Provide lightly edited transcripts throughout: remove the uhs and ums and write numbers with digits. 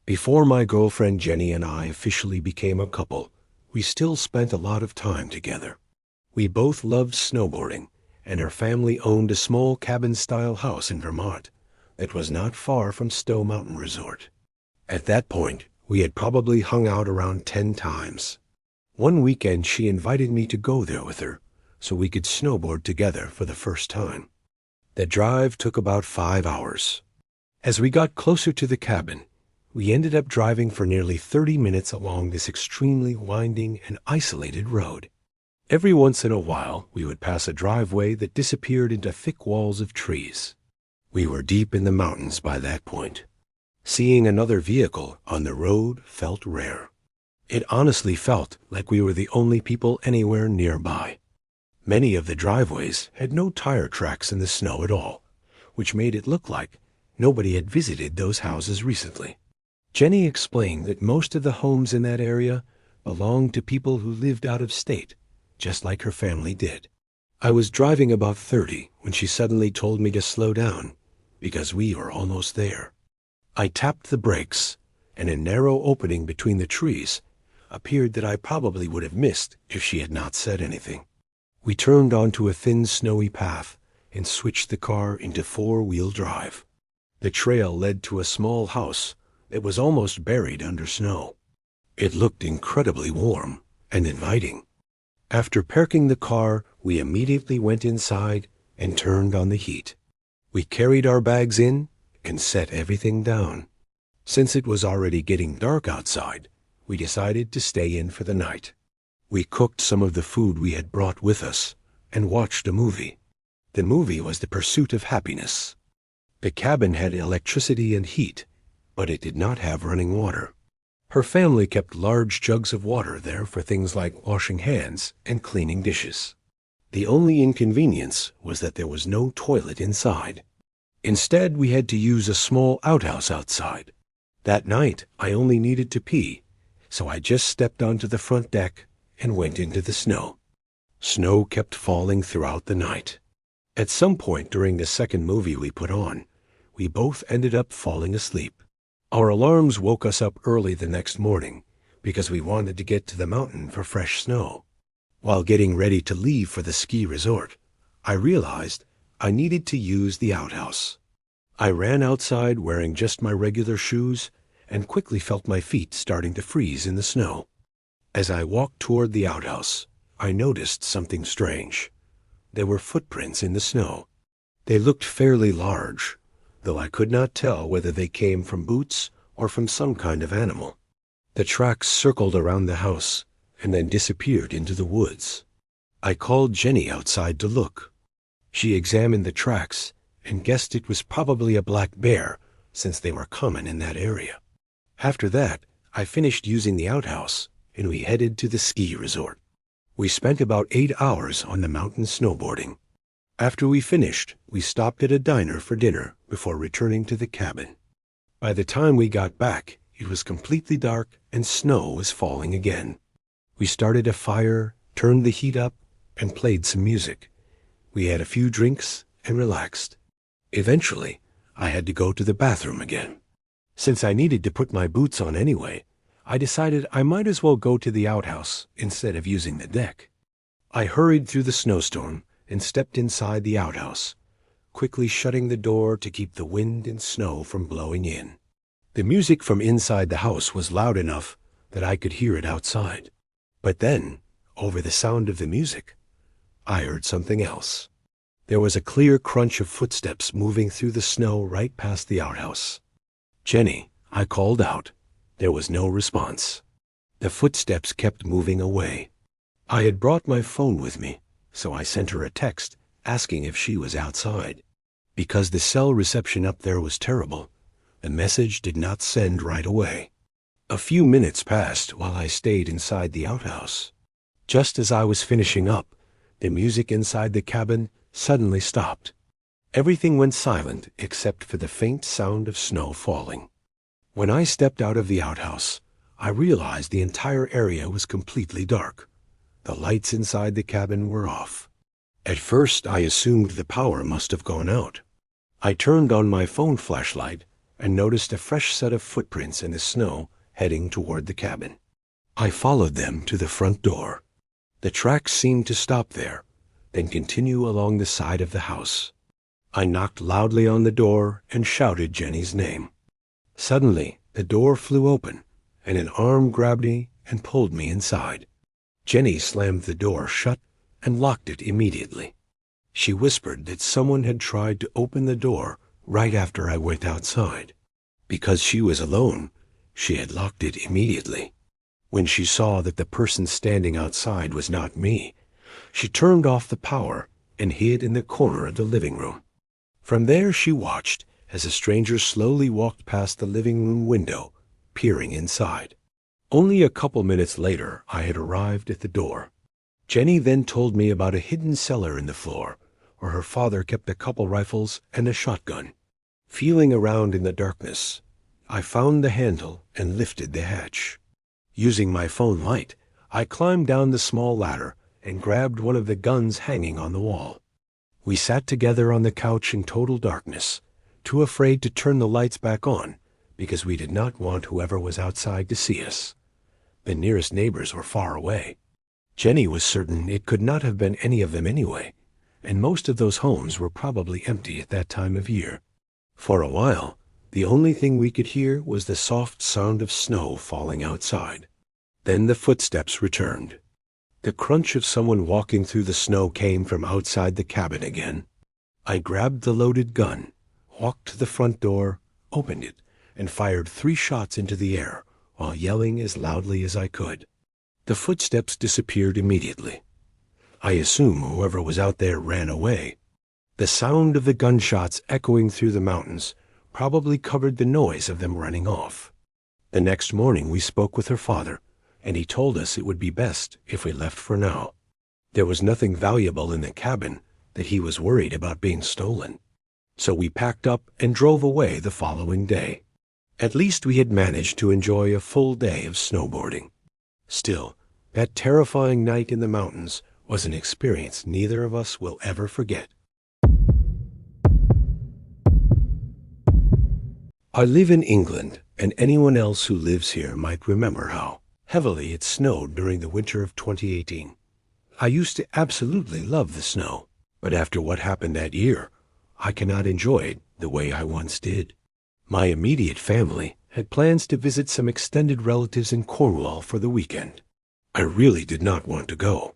Before my girlfriend Jenny and I officially became a couple, we still spent a lot of time together. We both loved snowboarding, and her family owned a small cabin-style house in Vermont that was not far from Stowe Mountain Resort. At that point, we had probably hung out around 10 times. One weekend she invited me to go there with her so we could snowboard together for the first time. The drive took about 5 hours. As we got closer to the cabin, we ended up driving for nearly 30 minutes along this extremely winding and isolated road. Every once in a while, we would pass a driveway that disappeared into thick walls of trees. We were deep in the mountains by that point. Seeing another vehicle on the road felt rare. It honestly felt like we were the only people anywhere nearby. Many of the driveways had no tire tracks in the snow at all, which made it look like nobody had visited those houses recently. Jenny explained that most of the homes in that area belonged to people who lived out of state, just like her family did. I was driving about 30 when she suddenly told me to slow down because we were almost there. I tapped the brakes, and a narrow opening between the trees appeared that I probably would have missed if she had not said anything. We turned onto a thin snowy path and switched the car into 4-wheel drive. The trail led to a small house that was almost buried under snow. It looked incredibly warm and inviting. After parking the car, we immediately went inside and turned on the heat. We carried our bags in and set everything down. Since it was already getting dark outside, we decided to stay in for the night. We cooked some of the food we had brought with us and watched a movie. The movie was The Pursuit of Happiness. The cabin had electricity and heat, but it did not have running water. Her family kept large jugs of water there for things like washing hands and cleaning dishes. The only inconvenience was that there was no toilet inside. Instead, we had to use a small outhouse outside. That night, I only needed to pee, so I just stepped onto the front deck and went into the snow. Snow kept falling throughout the night. At some point during the second movie we put on, we both ended up falling asleep. Our alarms woke us up early the next morning because we wanted to get to the mountain for fresh snow. While getting ready to leave for the ski resort, I realized I needed to use the outhouse. I ran outside wearing just my regular shoes and quickly felt my feet starting to freeze in the snow. As I walked toward the outhouse, I noticed something strange. There were footprints in the snow. They looked fairly large, though I could not tell whether they came from boots or from some kind of animal. The tracks circled around the house and then disappeared into the woods. I called Jenny outside to look. She examined the tracks and guessed it was probably a black bear, since they were common in that area. After that, I finished using the outhouse, and we headed to the ski resort. We spent about 8 hours on the mountain snowboarding. After we finished, we stopped at a diner for dinner before returning to the cabin. By the time we got back, it was completely dark and snow was falling again. We started a fire, turned the heat up, and played some music. We had a few drinks and relaxed. Eventually, I had to go to the bathroom again. Since I needed to put my boots on anyway, I decided I might as well go to the outhouse instead of using the deck. I hurried through the snowstorm and stepped inside the outhouse, quickly shutting the door to keep the wind and snow from blowing in. The music from inside the house was loud enough that I could hear it outside. But then, over the sound of the music, I heard something else. There was a clear crunch of footsteps moving through the snow right past the outhouse. "Jenny," I called out. There was no response. The footsteps kept moving away. I had brought my phone with me, so I sent her a text asking if she was outside. Because the cell reception up there was terrible, the message did not send right away. A few minutes passed while I stayed inside the outhouse. Just as I was finishing up, the music inside the cabin suddenly stopped. Everything went silent except for the faint sound of snow falling. When I stepped out of the outhouse, I realized the entire area was completely dark. The lights inside the cabin were off. At first, I assumed the power must have gone out. I turned on my phone flashlight and noticed a fresh set of footprints in the snow heading toward the cabin. I followed them to the front door. The tracks seemed to stop there, then continue along the side of the house. I knocked loudly on the door and shouted Jenny's name. Suddenly, the door flew open, and an arm grabbed me and pulled me inside. Jenny slammed the door shut and locked it immediately. She whispered that someone had tried to open the door right after I went outside. Because she was alone, she had locked it immediately. When she saw that the person standing outside was not me, she turned off the power and hid in the corner of the living room. From there she watched as a stranger slowly walked past the living room window, peering inside. Only a couple minutes later, I had arrived at the door. Jenny then told me about a hidden cellar in the floor, where her father kept a couple rifles and a shotgun. Feeling around in the darkness, I found the handle and lifted the hatch. Using my phone light, I climbed down the small ladder and grabbed one of the guns hanging on the wall. We sat together on the couch in total darkness, too afraid to turn the lights back on because we did not want whoever was outside to see us. The nearest neighbors were far away. Jenny was certain it could not have been any of them anyway, and most of those homes were probably empty at that time of year. For a while, the only thing we could hear was the soft sound of snow falling outside. Then the footsteps returned. The crunch of someone walking through the snow came from outside the cabin again. I grabbed the loaded gun, walked to the front door, opened it, and fired 3 shots into the air while yelling as loudly as I could. The footsteps disappeared immediately. I assume whoever was out there ran away. The sound of the gunshots echoing through the mountains probably covered the noise of them running off. The next morning we spoke with her father, and he told us it would be best if we left for now. There was nothing valuable in the cabin that he was worried about being stolen. So we packed up and drove away the following day. At least we had managed to enjoy a full day of snowboarding. Still, that terrifying night in the mountains was an experience neither of us will ever forget. I live in England, and anyone else who lives here might remember how heavily it snowed during the winter of 2018. I used to absolutely love the snow, but after what happened that year, I cannot enjoy it the way I once did. My immediate family had plans to visit some extended relatives in Cornwall for the weekend. I really did not want to go.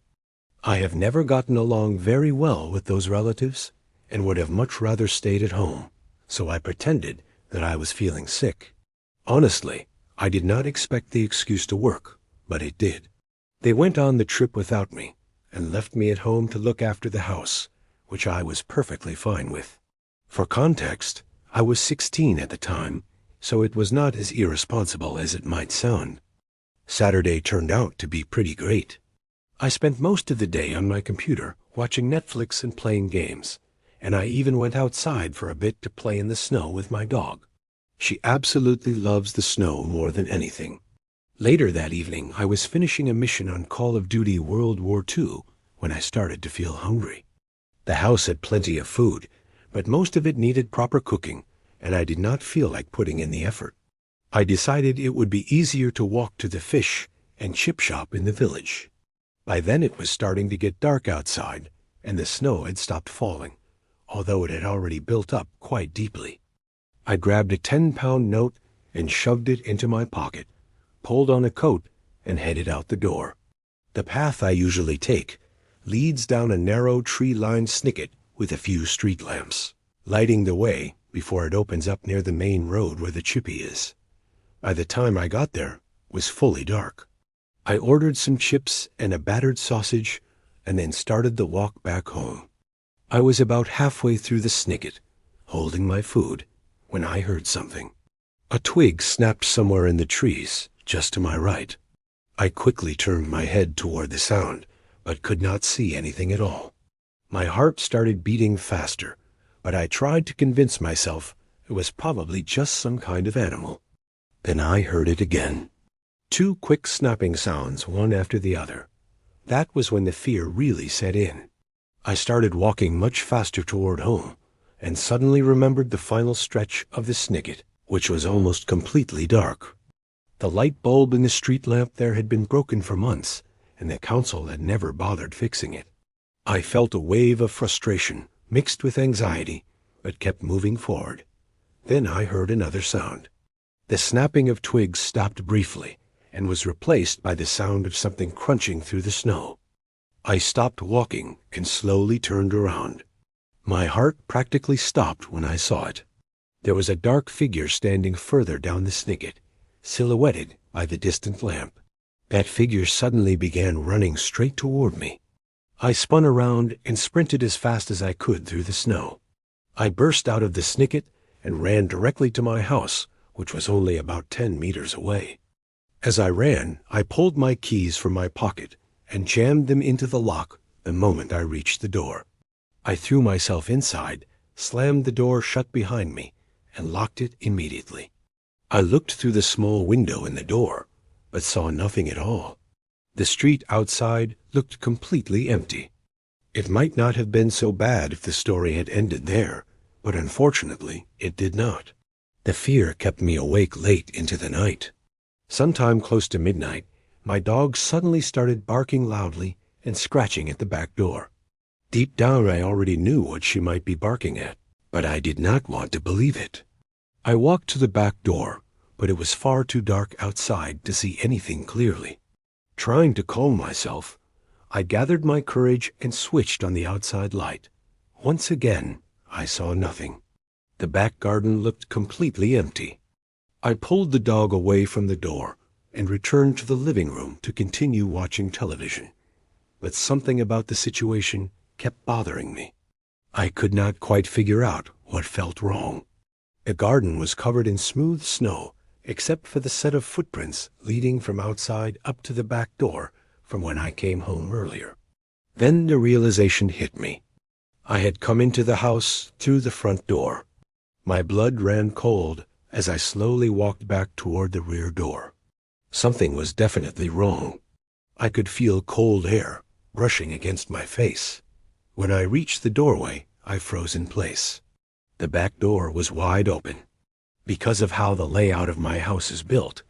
I have never gotten along very well with those relatives and would have much rather stayed at home, so I pretended that I was feeling sick. Honestly, I did not expect the excuse to work, but it did. They went on the trip without me and left me at home to look after the house, which I was perfectly fine with. For context, I was 16 at the time, so it was not as irresponsible as it might sound. Saturday turned out to be pretty great. I spent most of the day on my computer watching Netflix and playing games, and I even went outside for a bit to play in the snow with my dog. She absolutely loves the snow more than anything. Later that evening, I was finishing a mission on Call of Duty World War II when I started to feel hungry. The house had plenty of food, but most of it needed proper cooking, and I did not feel like putting in the effort. I decided it would be easier to walk to the fish and chip shop in the village. By then it was starting to get dark outside, and the snow had stopped falling, although it had already built up quite deeply. I grabbed a 10-pound note and shoved it into my pocket, pulled on a coat, and headed out the door. The path I usually take leads down a narrow tree-lined snicket with a few street lamps, lighting the way before it opens up near the main road where the chippy is. By the time I got there, it was fully dark. I ordered some chips and a battered sausage and then started the walk back home. I was about halfway through the snicket, holding my food, when I heard something. A twig snapped somewhere in the trees, just to my right. I quickly turned my head toward the sound, but could not see anything at all. My heart started beating faster, but I tried to convince myself it was probably just some kind of animal. Then I heard it again. 2 quick snapping sounds, one after the other. That was when the fear really set in. I started walking much faster toward home, and suddenly remembered the final stretch of the snicket. which was almost completely dark. The light bulb in the street lamp there had been broken for months, and the council had never bothered fixing it. I felt a wave of frustration mixed with anxiety, but kept moving forward. Then I heard another sound. The snapping of twigs stopped briefly and was replaced by the sound of something crunching through the snow. I stopped walking and slowly turned around. My heart practically stopped when I saw it. There was a dark figure standing further down the snicket, silhouetted by the distant lamp. That figure suddenly began running straight toward me. I spun around and sprinted as fast as I could through the snow. I burst out of the snicket and ran directly to my house, which was only about 10 meters away. As I ran, I pulled my keys from my pocket and jammed them into the lock the moment I reached the door. I threw myself inside, slammed the door shut behind me, and locked it immediately. I looked through the small window in the door, but saw nothing at all. The street outside looked completely empty. It might not have been so bad if the story had ended there, but unfortunately it did not. The fear kept me awake late into the night. Sometime close to midnight, my dog suddenly started barking loudly and scratching at the back door. Deep down I already knew what she might be barking at, but I did not want to believe it. I walked to the back door, but it was far too dark outside to see anything clearly. Trying to calm myself, I gathered my courage and switched on the outside light. Once again, I saw nothing. The back garden looked completely empty. I pulled the dog away from the door and returned to the living room to continue watching television. But something about the situation kept bothering me. I could not quite figure out what felt wrong. The garden was covered in smooth snow, except for the set of footprints leading from outside up to the back door from when I came home earlier. Then the realization hit me. I had come into the house through the front door. My blood ran cold as I slowly walked back toward the rear door. Something was definitely wrong. I could feel cold air brushing against my face. When I reached the doorway, I froze in place. The back door was wide open. Because of how the layout of my house is built,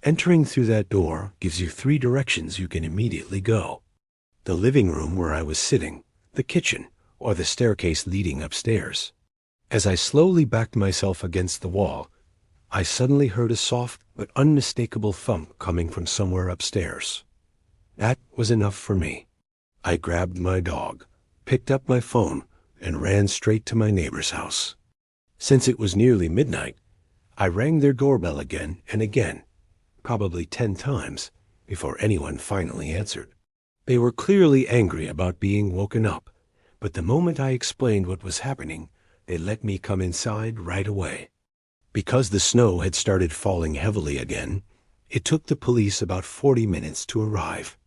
entering through that door gives you 3 directions you can immediately go: the living room where I was sitting, the kitchen, or the staircase leading upstairs. As I slowly backed myself against the wall, I suddenly heard a soft but unmistakable thump coming from somewhere upstairs. That was enough for me. I grabbed my dog, picked up my phone, and ran straight to my neighbor's house. Since it was nearly midnight, I rang their doorbell again and again, probably 10 times, before anyone finally answered. They were clearly angry about being woken up, but the moment I explained what was happening, they let me come inside right away. Because the snow had started falling heavily again, it took the police about 40 minutes to arrive.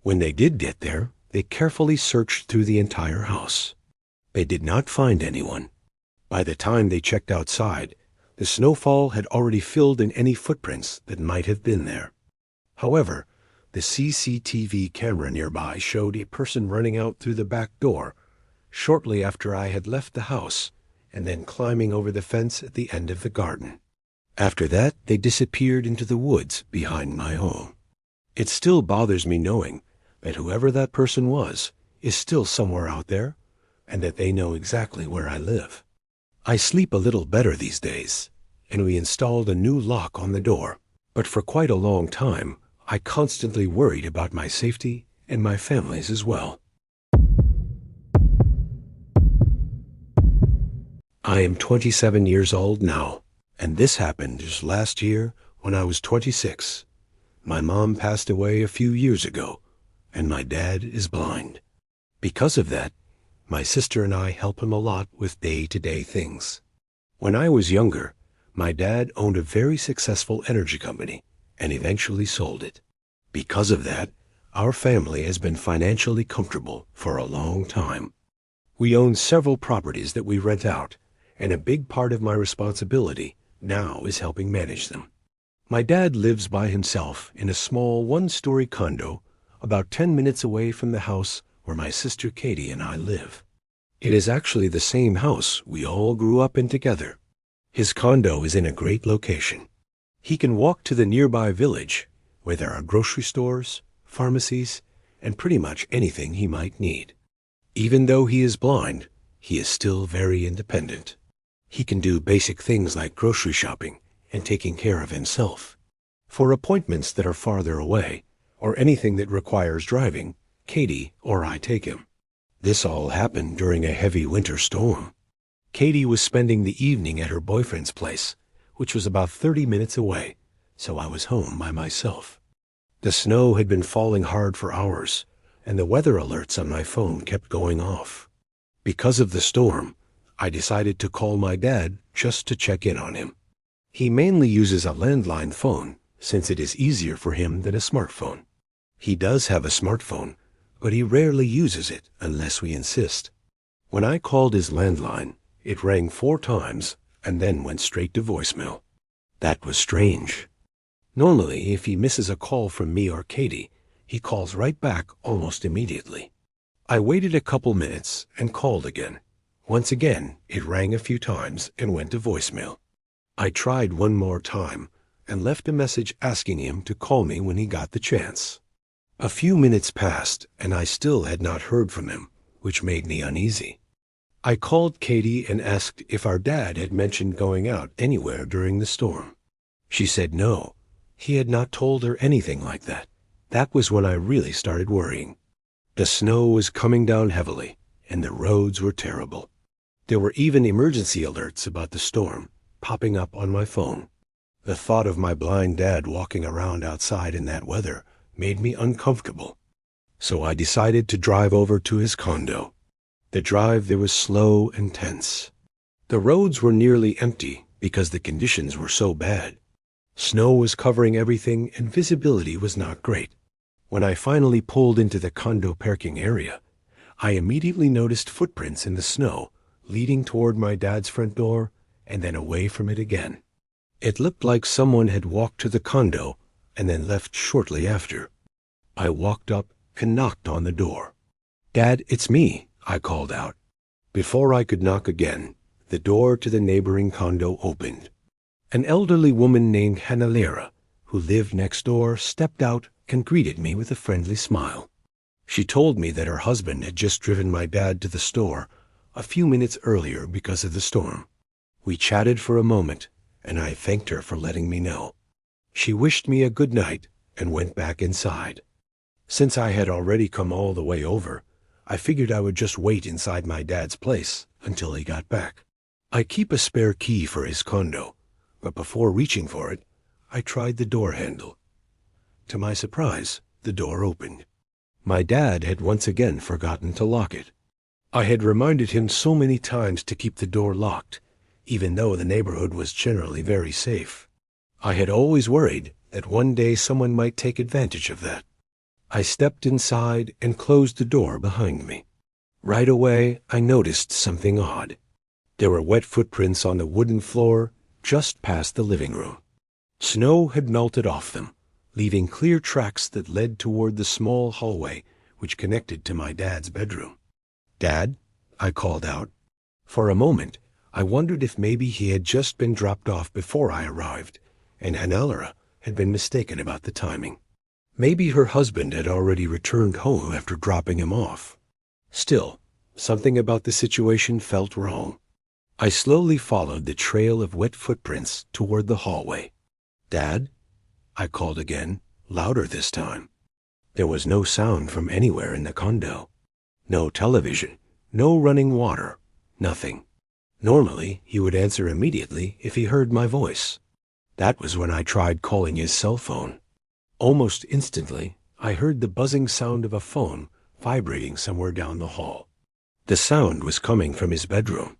When they did get there, they carefully searched through the entire house. They did not find anyone. By the time they checked outside, the snowfall had already filled in any footprints that might have been there. However, the CCTV camera nearby showed a person running out through the back door shortly after I had left the house, and then climbing over the fence at the end of the garden. After that, they disappeared into the woods behind my home. It still bothers me knowing that whoever that person was is still somewhere out there, and that they know exactly where I live. I sleep a little better these days, and we installed a new lock on the door, but for quite a long time, I constantly worried about my safety and my family's as well. I am 27 years old now, and this happened just last year when I was 26. My mom passed away a few years ago, and my dad is blind. Because of that, my sister and I help him a lot with day-to-day things. When I was younger, my dad owned a very successful energy company and eventually sold it. Because of that, our family has been financially comfortable for a long time. We own several properties that we rent out, and a big part of my responsibility now is helping manage them. My dad lives by himself in a small 1-story condo about 10 minutes away from the house where my sister Katie and I live. It is actually the same house we all grew up in together. His condo is in a great location. He can walk to the nearby village where there are grocery stores, pharmacies, and pretty much anything he might need. Even though he is blind, he is still very independent. He can do basic things like grocery shopping and taking care of himself. For appointments that are farther away, or anything that requires driving, Katie or I take him. This all happened during a heavy winter storm. Katie was spending the evening at her boyfriend's place, which was about 30 minutes away, so I was home by myself. The snow had been falling hard for hours, and the weather alerts on my phone kept going off. Because of the storm, I decided to call my dad just to check in on him. He mainly uses a landline phone, since it is easier for him than a smartphone. He does have a smartphone, but he rarely uses it unless we insist. When I called his landline, it rang 4 times and then went straight to voicemail. That was strange. Normally, if he misses a call from me or Katie, he calls right back almost immediately. I waited a couple minutes and called again. Once again, it rang a few times and went to voicemail. I tried one more time and left a message asking him to call me when he got the chance. A few minutes passed and I still had not heard from him, which made me uneasy. I called Katie and asked if our dad had mentioned going out anywhere during the storm. She said no, he had not told her anything like that. That was when I really started worrying. The snow was coming down heavily and the roads were terrible. There were even emergency alerts about the storm popping up on my phone. The thought of my blind dad walking around outside in that weather made me uncomfortable. So I decided to drive over to his condo. The drive there was slow and tense. The roads were nearly empty because the conditions were so bad. Snow was covering everything and visibility was not great. When I finally pulled into the condo parking area, I immediately noticed footprints in the snow leading toward my dad's front door and then away from it again. It looked like someone had walked to the condo and then left shortly after. I walked up and knocked on the door. "Dad, it's me," I called out. Before I could knock again, the door to the neighboring condo opened. An elderly woman named Hanalera, who lived next door, stepped out and greeted me with a friendly smile. She told me that her husband had just driven my dad to the store a few minutes earlier because of the storm. We chatted for a moment, and I thanked her for letting me know. She wished me a good night and went back inside. Since I had already come all the way over, I figured I would just wait inside my dad's place until he got back. I keep a spare key for his condo, but before reaching for it, I tried the door handle. To my surprise, the door opened. My dad had once again forgotten to lock it. I had reminded him so many times to keep the door locked, even though the neighborhood was generally very safe. I had always worried that one day someone might take advantage of that. I stepped inside and closed the door behind me. Right away, I noticed something odd. There were wet footprints on the wooden floor just past the living room. Snow had melted off them, leaving clear tracks that led toward the small hallway which connected to my dad's bedroom. "Dad?" I called out. For a moment, I wondered if maybe he had just been dropped off before I arrived, and Hanalera had been mistaken about the timing. Maybe her husband had already returned home after dropping him off. Still, something about the situation felt wrong. I slowly followed the trail of wet footprints toward the hallway. "Dad?" I called again, louder this time. There was no sound from anywhere in the condo. No television, no running water, nothing. Normally, he would answer immediately if he heard my voice. That was when I tried calling his cell phone. Almost instantly, I heard the buzzing sound of a phone vibrating somewhere down the hall. The sound was coming from his bedroom.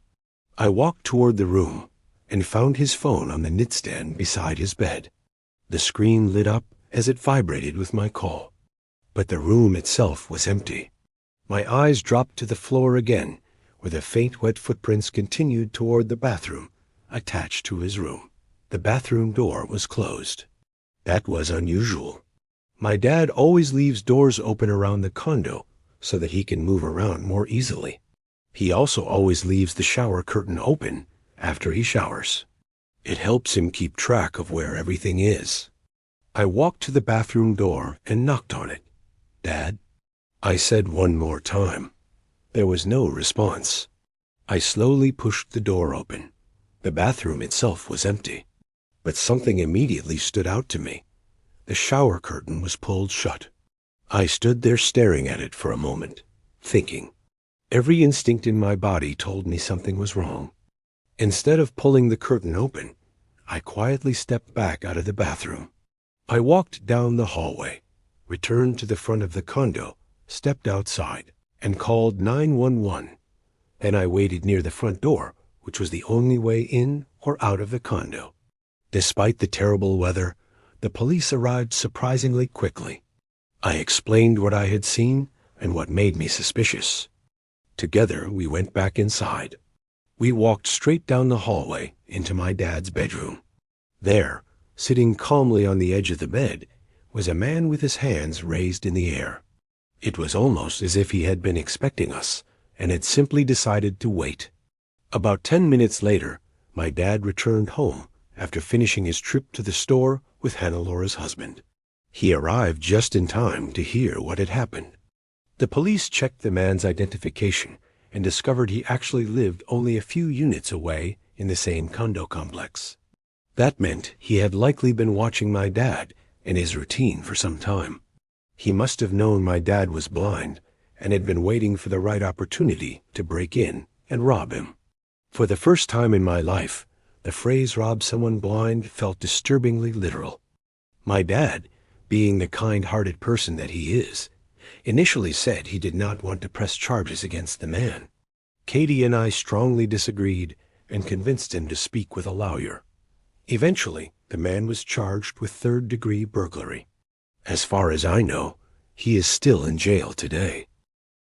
I walked toward the room and found his phone on the nightstand beside his bed. The screen lit up as it vibrated with my call, but the room itself was empty. My eyes dropped to the floor again, where the faint wet footprints continued toward the bathroom attached to his room. The bathroom door was closed. That was unusual. My dad always leaves doors open around the condo so that he can move around more easily. He also always leaves the shower curtain open after he showers. It helps him keep track of where everything is. I walked to the bathroom door and knocked on it. "Dad?" I said one more time. There was no response. I slowly pushed the door open. The bathroom itself was empty. But something immediately stood out to me. The shower curtain was pulled shut. I stood there staring at it for a moment, thinking. Every instinct in my body told me something was wrong. Instead of pulling the curtain open, I quietly stepped back out of the bathroom. I walked down the hallway, returned to the front of the condo, stepped outside, and called 911. Then I waited near the front door, which was the only way in or out of the condo. Despite the terrible weather, the police arrived surprisingly quickly. I explained what I had seen and what made me suspicious. Together, we went back inside. We walked straight down the hallway into my dad's bedroom. There, sitting calmly on the edge of the bed, was a man with his hands raised in the air. It was almost as if he had been expecting us and had simply decided to wait. About 10 minutes later, my dad returned home after finishing his trip to the store with Hannah-Laura's husband. He arrived just in time to hear what had happened. The police checked the man's identification and discovered he actually lived only a few units away in the same condo complex. That meant he had likely been watching my dad and his routine for some time. He must have known my dad was blind and had been waiting for the right opportunity to break in and rob him. For the first time in my life, the phrase "rob someone blind" felt disturbingly literal. My dad, being the kind-hearted person that he is, initially said he did not want to press charges against the man. Katie and I strongly disagreed and convinced him to speak with a lawyer. Eventually, the man was charged with third-degree burglary. As far as I know, he is still in jail today.